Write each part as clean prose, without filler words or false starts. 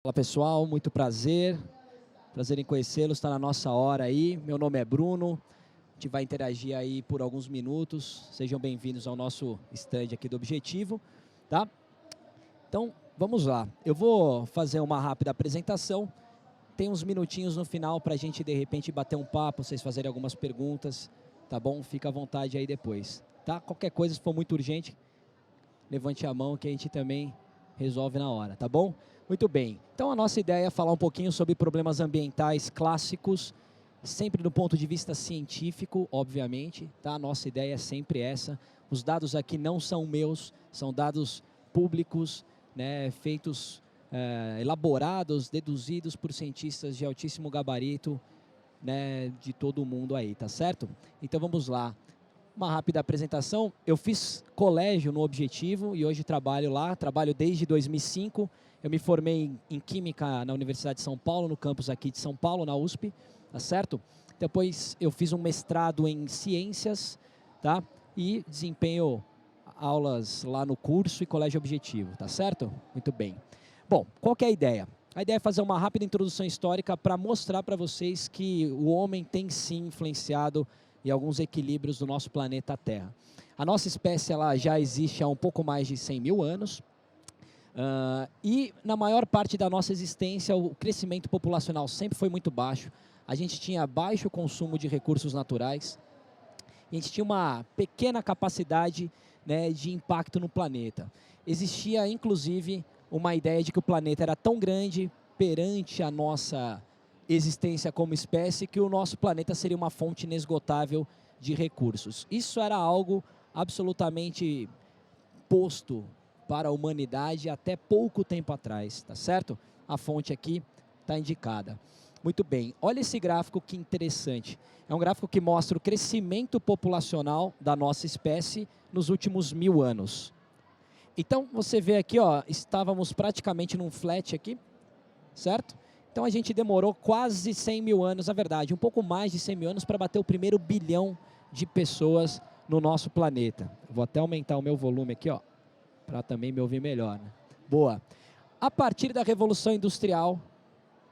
Olá pessoal, muito prazer em conhecê-los, está na nossa hora aí. Meu nome é Bruno, a gente vai interagir aí por alguns minutos. Sejam bem-vindos ao nosso stand aqui do Objetivo, tá? Então, vamos lá. Eu vou fazer uma rápida apresentação. Tem uns minutinhos no final para a gente, de repente, bater um papo, vocês fazerem algumas perguntas, tá bom? Fica à vontade aí depois, tá? Qualquer coisa, se for muito urgente, levante a mão que a gente também resolve na hora, tá bom? Muito bem. Então, a nossa ideia é falar um pouquinho sobre problemas ambientais clássicos, sempre do ponto de vista científico, obviamente, tá? A nossa ideia é sempre essa. Os dados aqui não são meus, são dados públicos, né, feitos, elaborados, deduzidos por cientistas de altíssimo gabarito, né, de todo o mundo aí, tá certo? Então, vamos lá. Uma rápida apresentação. Eu fiz colégio no Objetivo e hoje trabalho lá, trabalho desde 2005. Eu me formei em Química na Universidade de São Paulo, no campus aqui de São Paulo, na USP, tá certo? Depois eu fiz um mestrado em Ciências, tá? E desempenho aulas lá no curso e Colégio Objetivo, tá certo? Muito bem. Bom, qual que é a ideia? A ideia é fazer uma rápida introdução histórica para mostrar para vocês que o homem tem sim influenciado e alguns equilíbrios do nosso planeta Terra. A nossa espécie ela já existe há um pouco mais de 100 mil anos e na maior parte da nossa existência o crescimento populacional sempre foi muito baixo. A gente tinha baixo consumo de recursos naturais, a gente tinha uma pequena capacidade, né, de impacto no planeta. Existia inclusive uma ideia de que o planeta era tão grande perante a nossa existência como espécie, que o nosso planeta seria uma fonte inesgotável de recursos. Isso era algo absolutamente posto para a humanidade até pouco tempo atrás, tá certo? A fonte aqui está indicada. Muito bem, olha esse gráfico que interessante. É um gráfico que mostra o crescimento populacional da nossa espécie nos últimos 1000 anos. Então, você vê aqui, ó, estávamos praticamente num flat aqui, certo? Então a gente demorou quase 100 mil anos, na verdade, um pouco mais de 100 mil anos para bater o primeiro bilhão de pessoas no nosso planeta. Vou até aumentar o meu volume aqui, ó, para também me ouvir melhor, né? Boa. A partir da Revolução Industrial,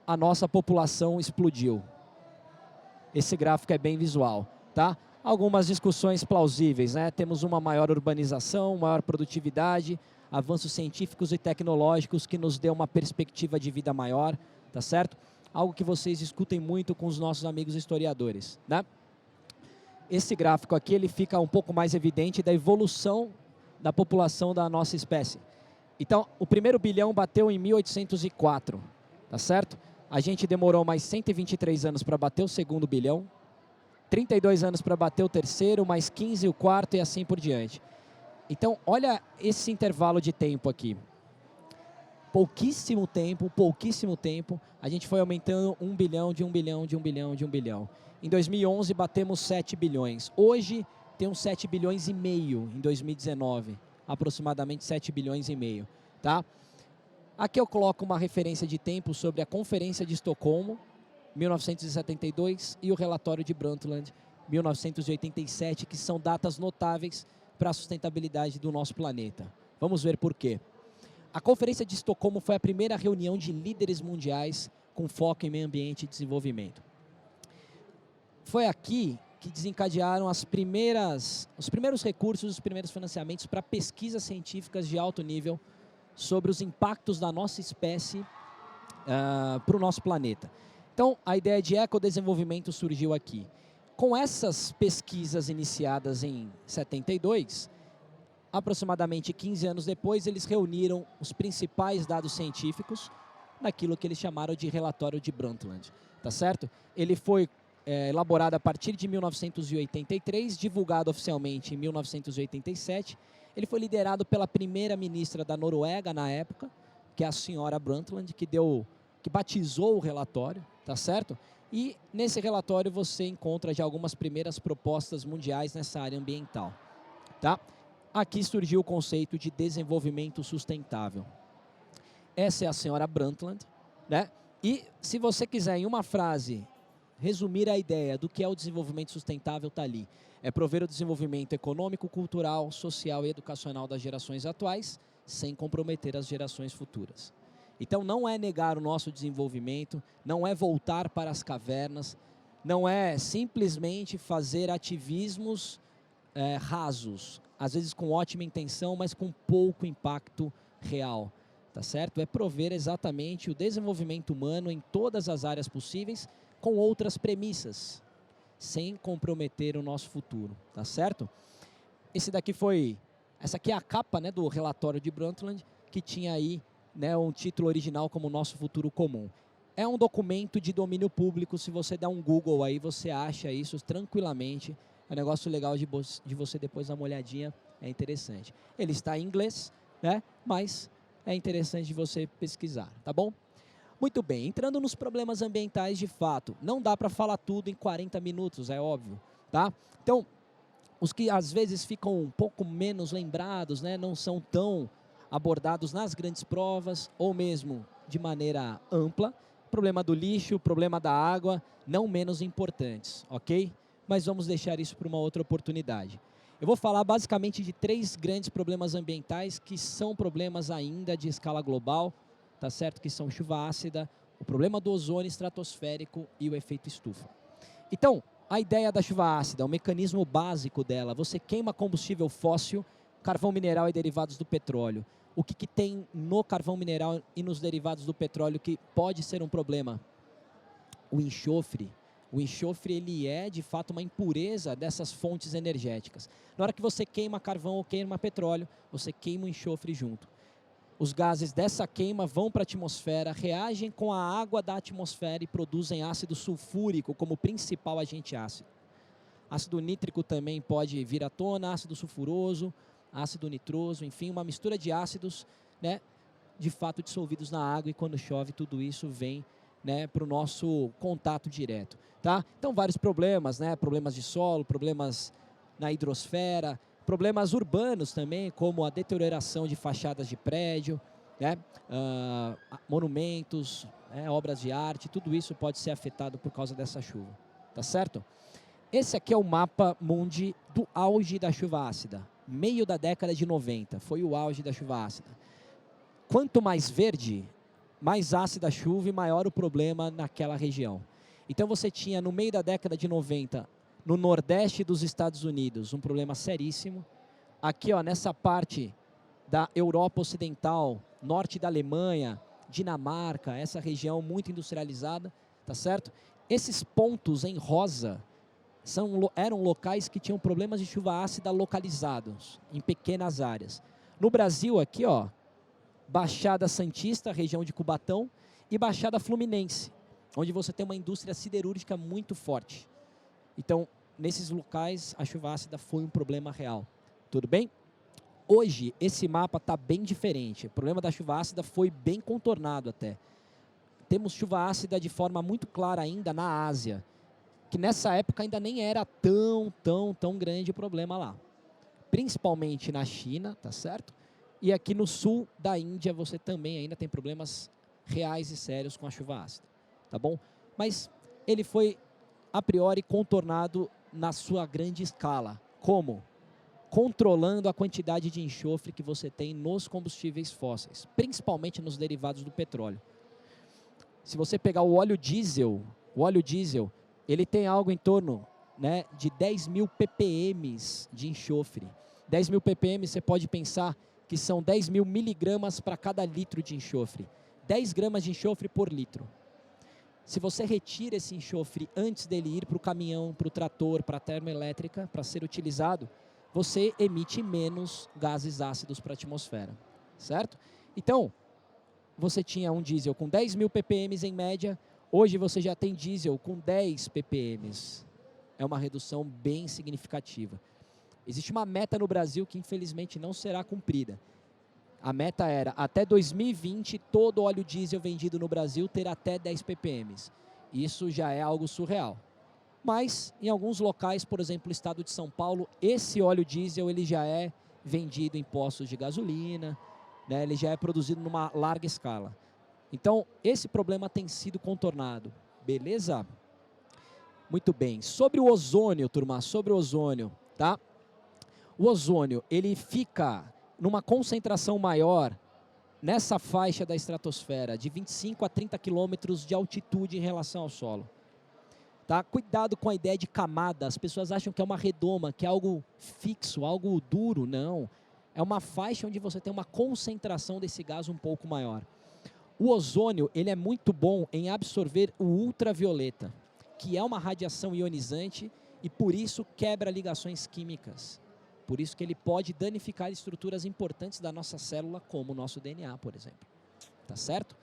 a nossa população explodiu. Esse gráfico é bem visual, tá? Algumas discussões plausíveis, né? Temos uma maior urbanização, maior produtividade, avanços científicos e tecnológicos que nos deu uma perspectiva de vida maior, tá certo? Algo que vocês discutem muito com os nossos amigos historiadores, né? Esse gráfico aqui, ele fica um pouco mais evidente da evolução da população da nossa espécie. Então, o primeiro bilhão bateu em 1804, tá certo? A gente demorou mais 123 anos para bater o segundo bilhão, 32 anos para bater o terceiro, mais 15 o quarto e assim por diante. Então, olha esse intervalo de tempo aqui. Pouquíssimo tempo, a gente foi aumentando 1 bilhão, de 1 bilhão, de 1 bilhão, de 1 bilhão. Em 2011, batemos 7 bilhões. Hoje, temos 7 bilhões e meio em 2019. Aproximadamente 7 bilhões e meio. Tá? Aqui eu coloco uma referência de tempo sobre a Conferência de Estocolmo, 1972, e o relatório de Brundtland, 1987, que são datas notáveis para a sustentabilidade do nosso planeta. Vamos ver por quê. A Conferência de Estocolmo foi a primeira reunião de líderes mundiais com foco em meio ambiente e desenvolvimento. Foi aqui que desencadearam os primeiros recursos, os primeiros financiamentos para pesquisas científicas de alto nível sobre os impactos da nossa espécie para o nosso planeta. Então, a ideia de ecodesenvolvimento surgiu aqui. Com essas pesquisas iniciadas em 72, aproximadamente 15 anos depois, eles reuniram os principais dados científicos naquilo que eles chamaram de relatório de Brundtland, tá certo? Ele foi elaborado a partir de 1983, divulgado oficialmente em 1987. Ele foi liderado pela primeira-ministra da Noruega na época, que é a senhora Brundtland, que batizou o relatório, tá certo? E nesse relatório você encontra já algumas primeiras propostas mundiais nessa área ambiental, tá? Aqui surgiu o conceito de desenvolvimento sustentável. Essa é a senhora Brundtland, né? E se você quiser, em uma frase, resumir a ideia do que é o desenvolvimento sustentável, está ali. É prover o desenvolvimento econômico, cultural, social e educacional das gerações atuais, sem comprometer as gerações futuras. Então não é negar o nosso desenvolvimento, não é voltar para as cavernas, não é simplesmente fazer ativismos rasos, às vezes com ótima intenção, mas com pouco impacto real, tá certo? É prover exatamente o desenvolvimento humano em todas as áreas possíveis, com outras premissas, sem comprometer o nosso futuro, tá certo? Essa aqui é a capa, né, do relatório de Brundtland, que tinha aí, né, um título original como Nosso Futuro Comum. É um documento de domínio público, se você der um Google aí, você acha isso tranquilamente. É um negócio legal de você depois dar uma olhadinha, é interessante. Ele está em inglês, né, mas é interessante de você pesquisar, tá bom? Muito bem, entrando nos problemas ambientais de fato, não dá para falar tudo em 40 minutos, é óbvio, tá? Então, os que às vezes ficam um pouco menos lembrados, né, não são tão abordados nas grandes provas, ou mesmo de maneira ampla, problema do lixo, problema da água, não menos importantes, ok? Mas vamos deixar isso para uma outra oportunidade. Eu vou falar basicamente de 3 grandes problemas ambientais que são problemas ainda de escala global, tá certo? Que são chuva ácida, o problema do ozônio estratosférico e o efeito estufa. Então, a ideia da chuva ácida, o mecanismo básico dela, você queima combustível fóssil, carvão mineral e derivados do petróleo. O que tem no carvão mineral e nos derivados do petróleo que pode ser um problema? O enxofre. O enxofre, ele é, de fato, uma impureza dessas fontes energéticas. Na hora que você queima carvão ou queima petróleo, você queima o enxofre junto. Os gases dessa queima vão para a atmosfera, reagem com a água da atmosfera e produzem ácido sulfúrico como principal agente ácido. Ácido nítrico também pode vir à tona, ácido sulfuroso, ácido nitroso, enfim, uma mistura de ácidos, né, de fato dissolvidos na água, e quando chove tudo isso vem, né, para o nosso contato direto. Tá? Então vários problemas, né, problemas de solo, problemas na hidrosfera, problemas urbanos também, como a deterioração de fachadas de prédio, né, monumentos, obras de arte, tudo isso pode ser afetado por causa dessa chuva. Tá certo? Esse aqui é o mapa mundi do auge da chuva ácida. Meio da década de 90, foi o auge da chuva ácida. Quanto mais verde, mais ácida a chuva e maior o problema naquela região. Então você tinha no meio da década de 90, no nordeste dos Estados Unidos, um problema seríssimo. Aqui, ó, nessa parte da Europa Ocidental, norte da Alemanha, Dinamarca, essa região muito industrializada, tá certo? Esses pontos em rosa eram locais que tinham problemas de chuva ácida localizados, em pequenas áreas. No Brasil, aqui, ó, Baixada Santista, região de Cubatão, e Baixada Fluminense, onde você tem uma indústria siderúrgica muito forte. Então, nesses locais, a chuva ácida foi um problema real. Tudo bem? Hoje, esse mapa está bem diferente. O problema da chuva ácida foi bem contornado até. Temos chuva ácida de forma muito clara ainda na Ásia, que nessa época ainda nem era tão grande o problema lá. Principalmente na China, tá certo? E aqui no sul da Índia você também ainda tem problemas reais e sérios com a chuva ácida, tá bom? Mas ele foi, a priori, contornado na sua grande escala. Como? Controlando a quantidade de enxofre que você tem nos combustíveis fósseis, principalmente nos derivados do petróleo. Se você pegar o óleo diesel, ele tem algo em torno, né, de 10 mil ppm de enxofre. 10 mil ppm você pode pensar que são 10 mil miligramas para cada litro de enxofre. 10 gramas de enxofre por litro. Se você retira esse enxofre antes dele ir para o caminhão, para o trator, para a termoelétrica, para ser utilizado, você emite menos gases ácidos para a atmosfera, certo? Então, você tinha um diesel com 10 mil ppm em média, hoje você já tem diesel com 10 ppm. É uma redução bem significativa. Existe uma meta no Brasil que infelizmente não será cumprida. A meta era, até 2020, todo óleo diesel vendido no Brasil ter até 10 ppm. Isso já é algo surreal. Mas, em alguns locais, por exemplo, no estado de São Paulo, esse óleo diesel ele já é vendido em postos de gasolina, né, ele já é produzido numa larga escala. Então, esse problema tem sido contornado. Beleza? Muito bem. Sobre o ozônio, turma, sobre o ozônio, tá? O ozônio, ele fica numa concentração maior nessa faixa da estratosfera, de 25 a 30 quilômetros de altitude em relação ao solo. Tá? Cuidado com a ideia de camada. As pessoas acham que é uma redoma, que é algo fixo, algo duro. Não. É uma faixa onde você tem uma concentração desse gás um pouco maior. O ozônio, ele é muito bom em absorver o ultravioleta, que é uma radiação ionizante e por isso quebra ligações químicas. Por isso que ele pode danificar estruturas importantes da nossa célula, como o nosso DNA, por exemplo. Tá certo?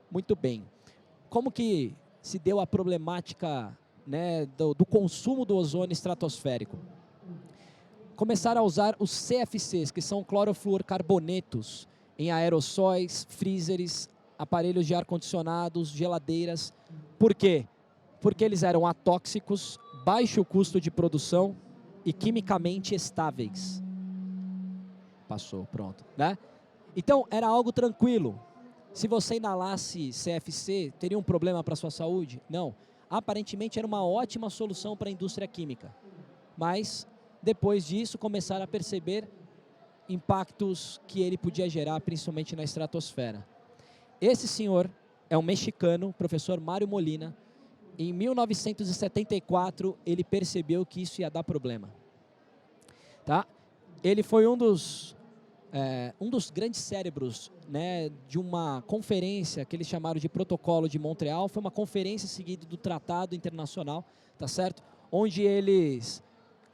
Muito bem. Como que se deu a problemática, né, do consumo do ozônio estratosférico? Começaram a usar os CFCs, que são clorofluorcarbonetos, em aerossóis, freezers, aparelhos de ar-condicionados, geladeiras. Por quê? Porque eles eram atóxicos, baixo custo de produção e quimicamente estáveis. Passou, pronto, né? Então, era algo tranquilo. Se você inalasse CFC, teria um problema para a sua saúde? Não. Aparentemente, era uma ótima solução para a indústria química. Mas, depois disso, começaram a perceber impactos que ele podia gerar, principalmente na estratosfera. Esse senhor é um mexicano, professor Mário Molina. Em 1974, ele percebeu que isso ia dar problema. Tá? Ele foi um dos grandes cérebros, né, de uma conferência que eles chamaram de Protocolo de Montreal. Foi uma conferência seguida do Tratado Internacional, tá certo? Onde eles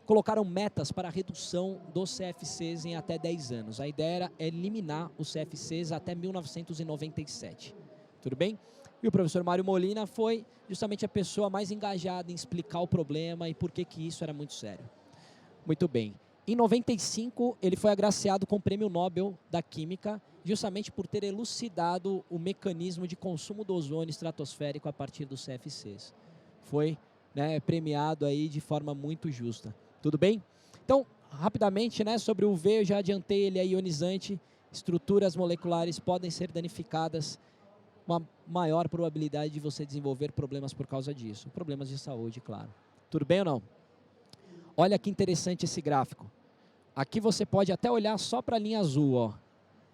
colocaram metas para a redução dos CFCs em até 10 anos. A ideia era eliminar os CFCs até 1997. Tudo bem? E o professor Mário Molina foi justamente a pessoa mais engajada em explicar o problema e por que isso era muito sério. Muito bem. Em 95, ele foi agraciado com o Prêmio Nobel da Química, justamente por ter elucidado o mecanismo de consumo do ozônio estratosférico a partir dos CFCs. Foi, né, premiado aí de forma muito justa. Tudo bem? Então, rapidamente, né, sobre o UV, eu já adiantei, ele é ionizante, estruturas moleculares podem ser danificadas, uma maior probabilidade de você desenvolver problemas por causa disso. Problemas de saúde, claro. Tudo bem ou não? Olha que interessante esse gráfico. Aqui você pode até olhar só para a linha azul, ó,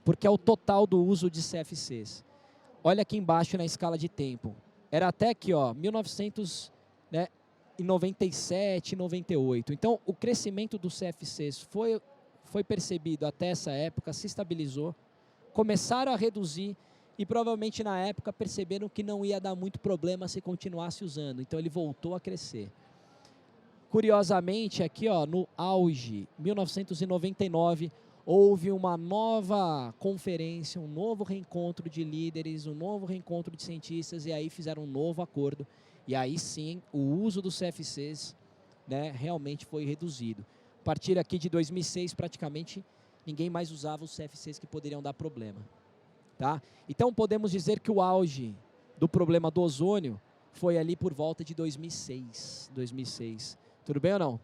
porque é o total do uso de CFCs. Olha aqui embaixo na escala de tempo. Era até aqui, ó, 1997, 98. Então, o crescimento dos CFCs foi percebido até essa época, se estabilizou, começaram a reduzir e provavelmente na época perceberam que não ia dar muito problema se continuasse usando. Então, ele voltou a crescer. Curiosamente, aqui, ó, no auge, 1999, houve uma nova conferência, um novo reencontro de líderes, um novo reencontro de cientistas, e aí fizeram um novo acordo. E aí sim, o uso dos CFCs, né, realmente foi reduzido. A partir aqui de 2006, praticamente, ninguém mais usava os CFCs que poderiam dar problema. Tá? Então, podemos dizer que o auge do problema do ozônio foi ali por volta de 2006. Tudo bem ou não?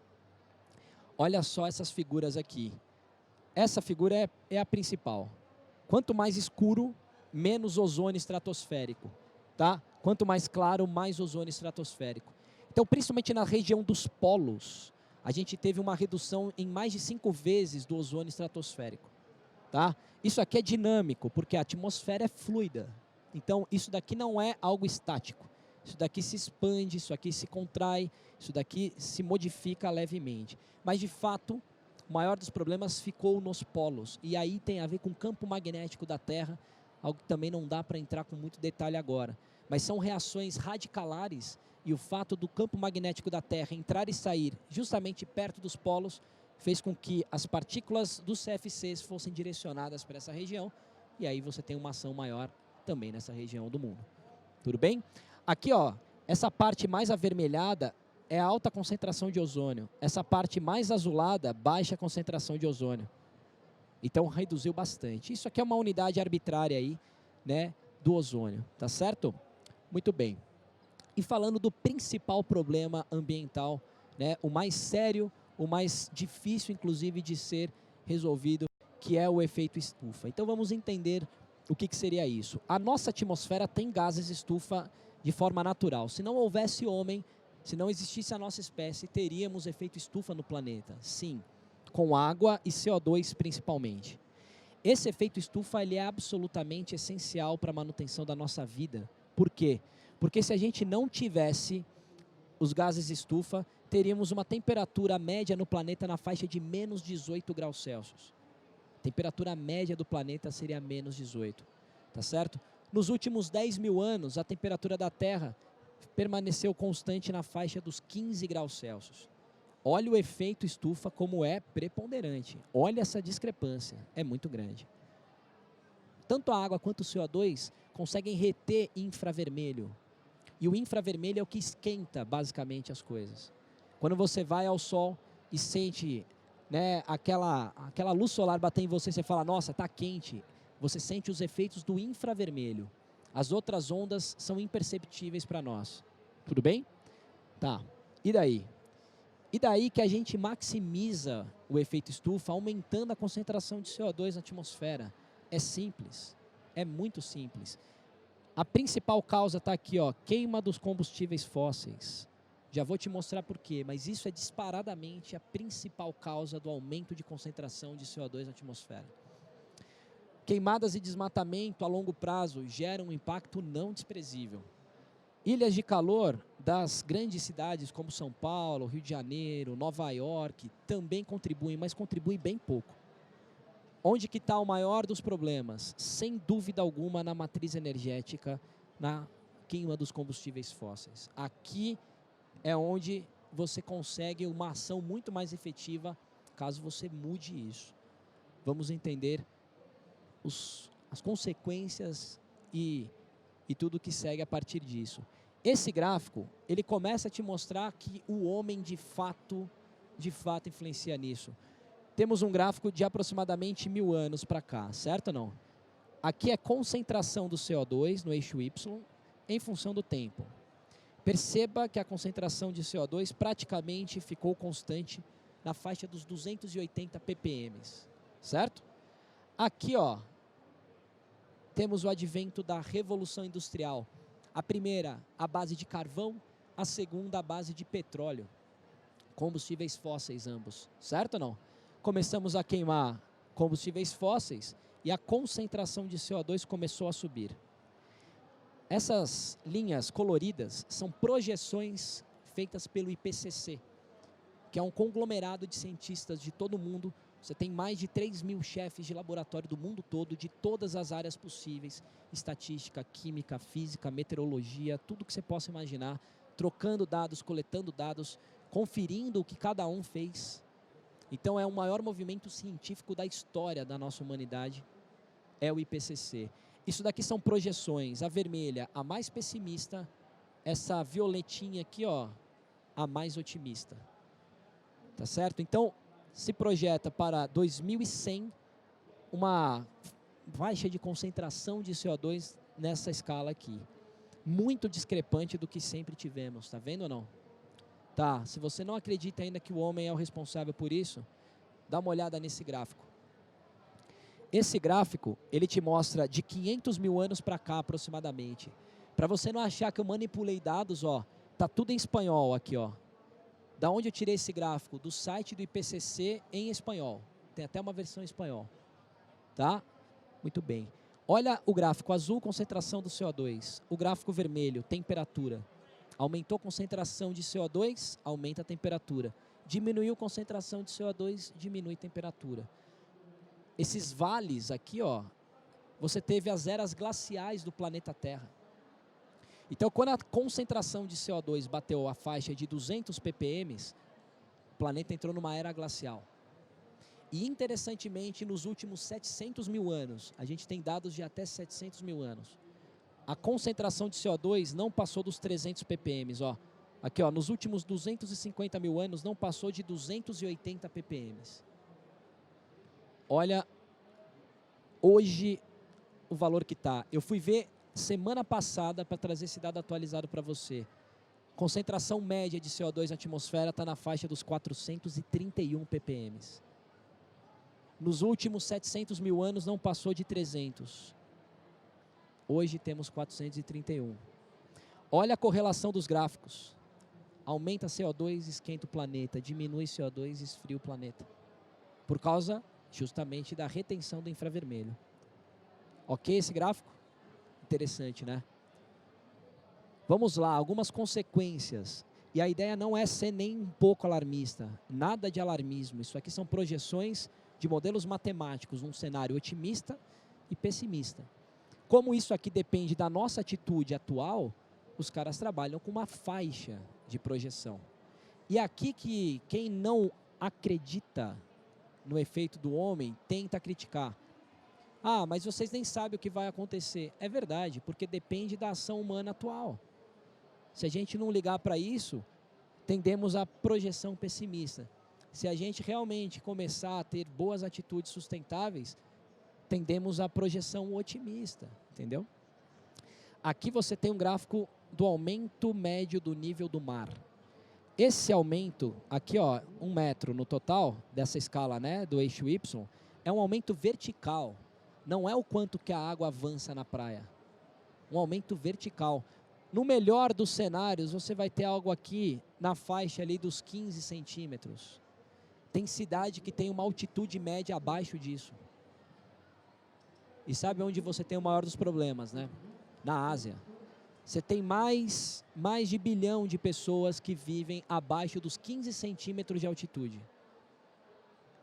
Olha só essas figuras aqui. Essa figura é a principal. Quanto mais escuro, menos ozônio estratosférico. Tá? Quanto mais claro, mais ozônio estratosférico. Então, principalmente na região dos polos, a gente teve uma redução em mais de 5 vezes do ozônio estratosférico. Tá? Isso aqui é dinâmico, porque a atmosfera é fluida. Então, isso daqui não é algo estático. Isso daqui se expande, isso aqui se contrai, isso daqui se modifica levemente. Mas, de fato, o maior dos problemas ficou nos polos. E aí tem a ver com o campo magnético da Terra, algo que também não dá para entrar com muito detalhe agora. Mas são reações radicalares e o fato do campo magnético da Terra entrar e sair justamente perto dos polos fez com que as partículas dos CFCs fossem direcionadas para essa região e aí você tem uma ação maior também nessa região do mundo. Tudo bem? Aqui, ó, essa parte mais avermelhada é a alta concentração de ozônio. Essa parte mais azulada, baixa concentração de ozônio. Então, reduziu bastante. Isso aqui é uma unidade arbitrária aí, né, do ozônio, tá certo? Muito bem. E falando do principal problema ambiental, né, o mais sério, o mais difícil, inclusive, de ser resolvido, que é o efeito estufa. Então, vamos entender o que seria isso. A nossa atmosfera tem gases estufa de forma natural. Se não houvesse homem, se não existisse a nossa espécie, teríamos efeito estufa no planeta. Sim, com água e CO2 principalmente. Esse efeito estufa ele é absolutamente essencial para a manutenção da nossa vida. Por quê? Porque se a gente não tivesse os gases estufa, teríamos uma temperatura média no planeta na faixa de menos 18 graus Celsius. A temperatura média do planeta seria menos 18, tá certo? Nos últimos 10 mil anos, a temperatura da Terra permaneceu constante na faixa dos 15 graus Celsius. Olha o efeito estufa como é preponderante. Olha essa discrepância, é muito grande. Tanto a água quanto o CO2 conseguem reter infravermelho. E o infravermelho é o que esquenta basicamente as coisas. Quando você vai ao sol e sente, né, aquela luz solar bater em você, você fala, nossa, está quente. Você sente os efeitos do infravermelho. As outras ondas são imperceptíveis para nós. Tudo bem? Tá. E daí? E daí que a gente maximiza o efeito estufa aumentando a concentração de CO2 na atmosfera. É simples, é muito simples. A principal causa está aqui, ó, queima dos combustíveis fósseis. Já vou te mostrar por quê, mas isso é disparadamente a principal causa do aumento de concentração de CO2 na atmosfera. Queimadas e desmatamento a longo prazo geram um impacto não desprezível. Ilhas de calor das grandes cidades como São Paulo, Rio de Janeiro, Nova York, também contribuem, mas contribuem bem pouco. Onde que está o maior dos problemas? Sem dúvida alguma na matriz energética, na queima dos combustíveis fósseis. Aqui é onde você consegue uma ação muito mais efetiva caso você mude isso. Vamos entender as consequências e tudo que segue a partir disso. Esse gráfico, ele começa a te mostrar que o homem de fato influencia nisso. Temos um gráfico de aproximadamente 1000 anos para cá, certo ou não? Aqui é concentração do CO2 no eixo Y em função do tempo. Perceba que a concentração de CO2 praticamente ficou constante na faixa dos 280 ppm, certo? Aqui, ó, temos o advento da Revolução Industrial. A primeira, a base de carvão, a segunda, a base de petróleo. Combustíveis fósseis ambos, certo ou não? Começamos a queimar combustíveis fósseis e a concentração de CO2 começou a subir. Essas linhas coloridas são projeções feitas pelo IPCC, que é um conglomerado de cientistas de todo o mundo. Você tem mais de 3.000 chefes de laboratório do mundo todo, de todas as áreas possíveis, estatística, química, física, meteorologia, tudo que você possa imaginar, trocando dados, coletando dados, conferindo o que cada um fez. Então é o maior movimento científico da história da nossa humanidade, é o IPCC. Isso daqui são projeções, a vermelha, a mais pessimista, essa violetinha aqui, ó, a mais otimista. Tá certo? Então, se projeta para 2100 uma faixa de concentração de CO2 nessa escala aqui. Muito discrepante do que sempre tivemos, tá vendo ou não? Tá, se você não acredita ainda que o homem é o responsável por isso, dá uma olhada nesse gráfico. Esse gráfico, ele te mostra de 500 mil anos para cá aproximadamente. Para você não achar que eu manipulei dados, ó, tá tudo em espanhol aqui, ó. Da onde eu tirei esse gráfico? Do site do IPCC em espanhol. Tem até uma versão em espanhol. Tá? Muito bem. Olha o gráfico azul, concentração do CO2. O gráfico vermelho, temperatura. Aumentou a concentração de CO2, aumenta a temperatura. Diminuiu a concentração de CO2, diminui a temperatura. Esses vales aqui, ó, você teve as eras glaciais do planeta Terra. Então, quando a concentração de CO2 bateu a faixa de 200 ppm, o planeta entrou numa era glacial. E, interessantemente, nos últimos 700 mil anos, a gente tem dados de até 700 mil anos, a concentração de CO2 não passou dos 300 ppm. Ó. Aqui, ó, nos últimos 250 mil anos, não passou de 280 ppm. Olha, hoje, o valor que está. Eu fui ver semana passada para trazer esse dado atualizado para você. Concentração média de CO2 na atmosfera está na faixa dos 431 ppm. Nos últimos 700 mil anos não passou de 300. Hoje temos 431. Olha a correlação dos gráficos. Aumenta CO2, esquenta o planeta. Diminui CO2, esfria o planeta. Por causa justamente da retenção do infravermelho. Ok esse gráfico? Interessante, né? Vamos lá, algumas consequências. E a ideia não é ser nem um pouco alarmista, nada de alarmismo. Isso aqui são projeções de modelos matemáticos, um cenário otimista e pessimista. Como isso aqui depende da nossa atitude atual, os caras trabalham com uma faixa de projeção. E aqui que quem não acredita no efeito do homem tenta criticar. Ah, mas vocês nem sabem o que vai acontecer. É verdade, porque depende da ação humana atual. Se a gente não ligar para isso, tendemos à projeção pessimista. Se a gente realmente começar a ter boas atitudes sustentáveis, tendemos à projeção otimista, entendeu? Aqui você tem um gráfico do aumento médio do nível do mar. Esse aumento, aqui ó, 1 metro no total, dessa escala, né, do eixo Y, é um aumento vertical. Não é o quanto que a água avança na praia. Um aumento vertical. No melhor dos cenários, você vai ter algo aqui na faixa ali dos 15 centímetros. Tem cidade que tem uma altitude média abaixo disso. E sabe onde você tem o maior dos problemas, né? Na Ásia. Você tem mais de 1 bilhão de pessoas que vivem abaixo dos 15 centímetros de altitude.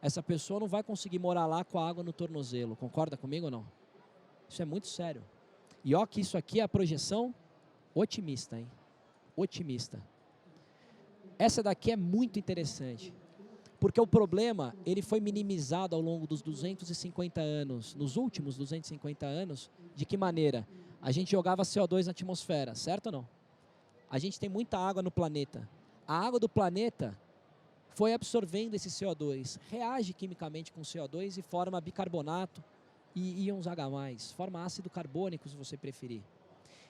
Essa pessoa não vai conseguir morar lá com a água no tornozelo. Concorda comigo ou não? Isso é muito sério. E ó que isso aqui é a projeção otimista, hein? Otimista. Essa daqui é muito interessante. Porque o problema, ele foi minimizado ao longo dos 250 anos, nos últimos 250 anos, de que maneira? A gente jogava CO2 na atmosfera, certo ou não? A gente tem muita água no planeta. A água do planeta foi absorvendo esse CO2, reage quimicamente com o CO2 e forma bicarbonato e íons H+, forma ácido carbônico, se você preferir.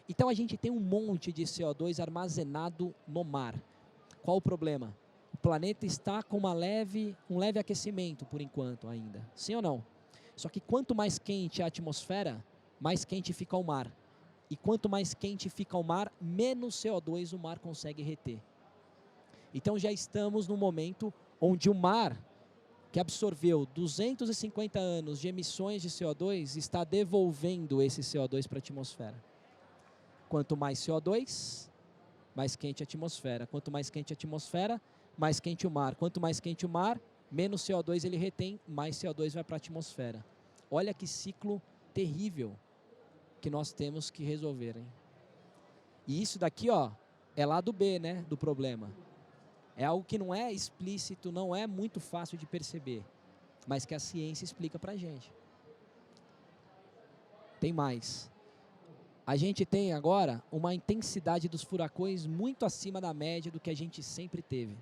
Então a gente tem um monte de CO2 armazenado no mar. Qual o problema? O planeta está com um leve aquecimento, por enquanto ainda. Sim ou não? Só que quanto mais quente a atmosfera, mais quente fica o mar. E quanto mais quente fica o mar, menos CO2 o mar consegue reter. Então já estamos no momento onde o mar, que absorveu 250 anos de emissões de CO2, está devolvendo esse CO2 para a atmosfera. Quanto mais CO2, mais quente a atmosfera. Quanto mais quente a atmosfera, mais quente o mar. Quanto mais quente o mar, menos CO2 ele retém, mais CO2 vai para a atmosfera. Olha que ciclo terrível que nós temos que resolver, hein? E isso daqui, ó, é lado B, né, do problema. É algo que não é explícito, não é muito fácil de perceber, mas que a ciência explica pra gente. Tem mais. A gente tem agora uma intensidade dos furacões muito acima da média do que a gente sempre teve.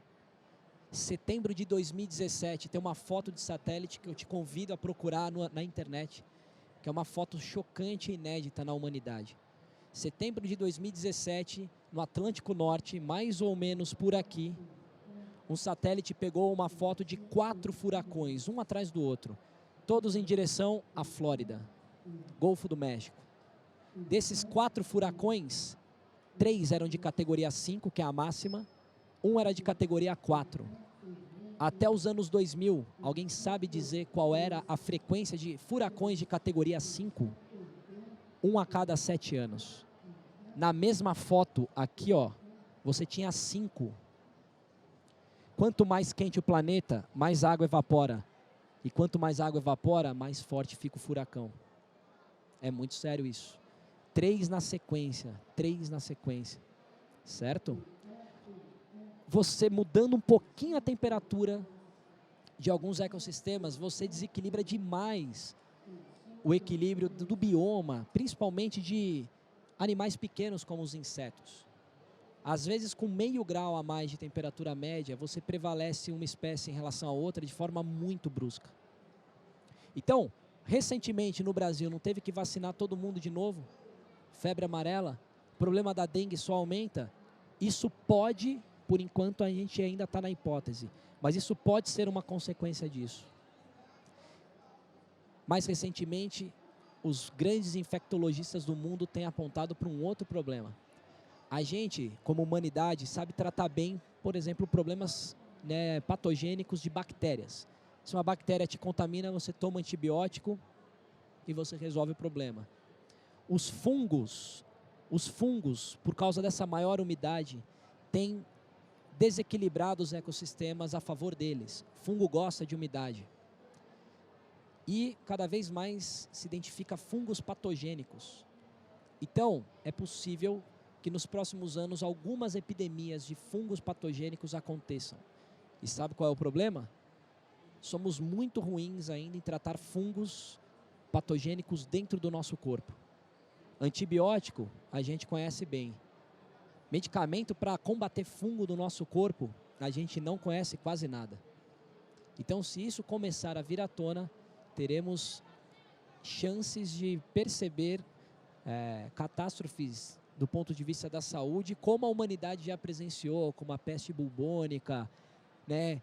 Setembro de 2017, tem uma foto de satélite que eu te convido a procurar na internet, que é uma foto chocante e inédita na humanidade. Setembro de 2017, no Atlântico Norte, mais ou menos por aqui, um satélite pegou uma foto de 4 furacões, um atrás do outro, todos em direção à Flórida, Golfo do México. Desses 4 furacões, 3 eram de categoria 5, que é a máxima, um era de categoria 4. Até os anos 2000, alguém sabe dizer qual era a frequência de furacões de categoria 5? 1 a cada 7 anos. Na mesma foto, aqui ó, você tinha 5. Quanto mais quente o planeta, mais água evapora. E quanto mais água evapora, mais forte fica o furacão. É muito sério isso. 3 na sequência, certo? Você mudando um pouquinho a temperatura de alguns ecossistemas, você desequilibra demais o equilíbrio do bioma, principalmente de animais pequenos como os insetos. Às vezes, com meio grau a mais de temperatura média, você prevalece uma espécie em relação a outra de forma muito brusca. Então, recentemente no Brasil, não teve que vacinar todo mundo de novo? Febre amarela, o problema da dengue só aumenta. Isso pode, por enquanto a gente ainda está na hipótese, mas isso pode ser uma consequência disso. Mais recentemente, os grandes infectologistas do mundo têm apontado para um outro problema. A gente, como humanidade, sabe tratar bem, por exemplo, problemas patogênicos de bactérias. Se uma bactéria te contamina, você toma antibiótico e você resolve o problema. Os fungos, por causa dessa maior umidade, têm desequilibrado os ecossistemas a favor deles. O fungo gosta de umidade. E cada vez mais se identifica fungos patogênicos. Então, é possível que nos próximos anos algumas epidemias de fungos patogênicos aconteçam. E sabe qual é o problema? Somos muito ruins ainda em tratar fungos patogênicos dentro do nosso corpo. Antibiótico, a gente conhece bem. Medicamento para combater fungo no nosso corpo, a gente não conhece quase nada. Então, se isso começar a vir à tona, teremos chances de perceber catástrofes do ponto de vista da saúde, como a humanidade já presenciou, como a peste bubônica, né,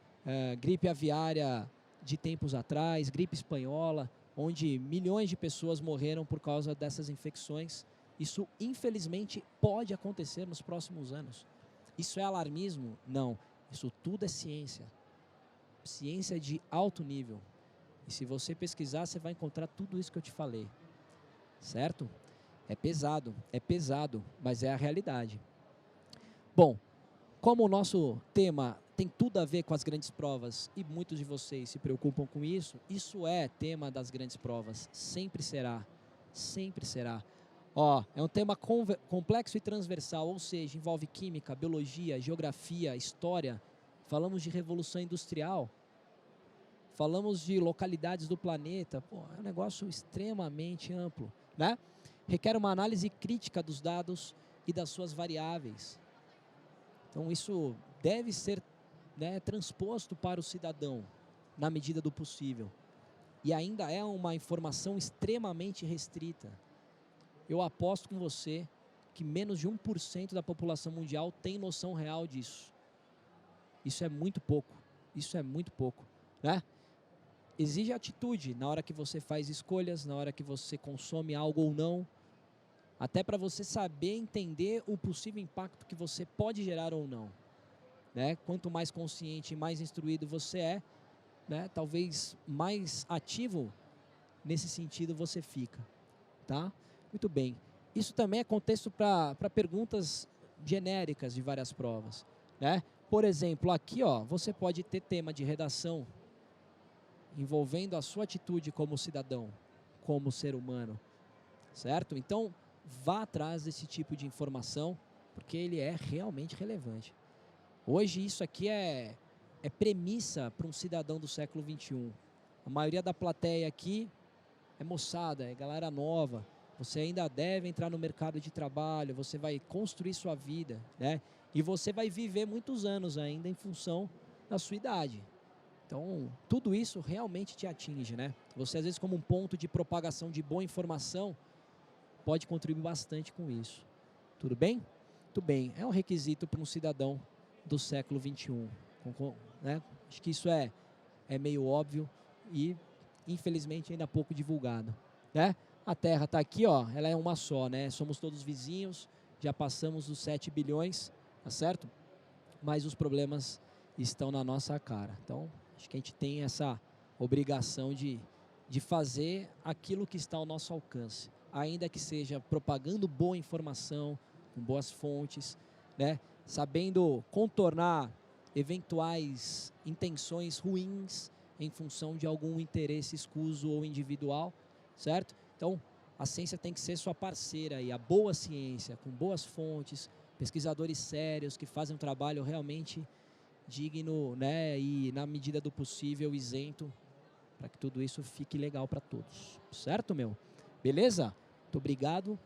gripe aviária de tempos atrás, gripe espanhola, onde milhões de pessoas morreram por causa dessas infecções. Isso, infelizmente, pode acontecer nos próximos anos. Isso é alarmismo? Não. Isso tudo é ciência. Ciência de alto nível. E se você pesquisar, você vai encontrar tudo isso que eu te falei. Certo? É pesado, mas é a realidade. Bom, como o nosso tema tem tudo a ver com as grandes provas e muitos de vocês se preocupam com isso, isso é tema das grandes provas, sempre será, sempre será. Ó, é um tema complexo e transversal, ou seja, envolve química, biologia, geografia, história, falamos de revolução industrial, falamos de localidades do planeta, pô, é um negócio extremamente amplo, né? Requer uma análise crítica dos dados e das suas variáveis. Então isso deve ser, né, transposto para o cidadão, na medida do possível. E ainda é uma informação extremamente restrita. Eu aposto com você que menos de 1% da população mundial tem noção real disso. Isso é muito pouco, né? Exige atitude na hora que você faz escolhas, na hora que você consome algo ou não, até para você saber entender o possível impacto que você pode gerar ou não. Né? Quanto mais consciente e mais instruído você é, né, talvez mais ativo nesse sentido você fica. Tá? Muito bem. Isso também é contexto para perguntas genéricas de várias provas. Né? Por exemplo, aqui ó, você pode ter tema de redação envolvendo a sua atitude como cidadão, como ser humano. Certo? Então, vá atrás desse tipo de informação, porque ele é realmente relevante. Hoje isso aqui é premissa para um cidadão do século XXI. A maioria da plateia aqui é moçada, é galera nova. Você ainda deve entrar no mercado de trabalho, você vai construir sua vida, né? E você vai viver muitos anos ainda em função da sua idade. Então, tudo isso realmente te atinge, né? Você, às vezes, como um ponto de propagação de boa informação, pode contribuir bastante com isso. Tudo bem? Muito bem. É um requisito para um cidadão do século XXI. Né? Acho que isso é meio óbvio e, infelizmente, ainda pouco divulgado. Né? A Terra está aqui, ó, ela é uma só, né? Somos todos vizinhos, já passamos dos 7 bilhões, tá certo? Mas os problemas estão na nossa cara. Então, acho que a gente tem essa obrigação de fazer aquilo que está ao nosso alcance, ainda que seja propagando boa informação, com boas fontes, né? Sabendo contornar eventuais intenções ruins em função de algum interesse escuso ou individual, certo? Então, a ciência tem que ser sua parceira e a boa ciência, com boas fontes, pesquisadores sérios que fazem um trabalho realmente digno, né, e na medida do possível isento, para que tudo isso fique legal para todos, certo, meu? Beleza? Muito obrigado.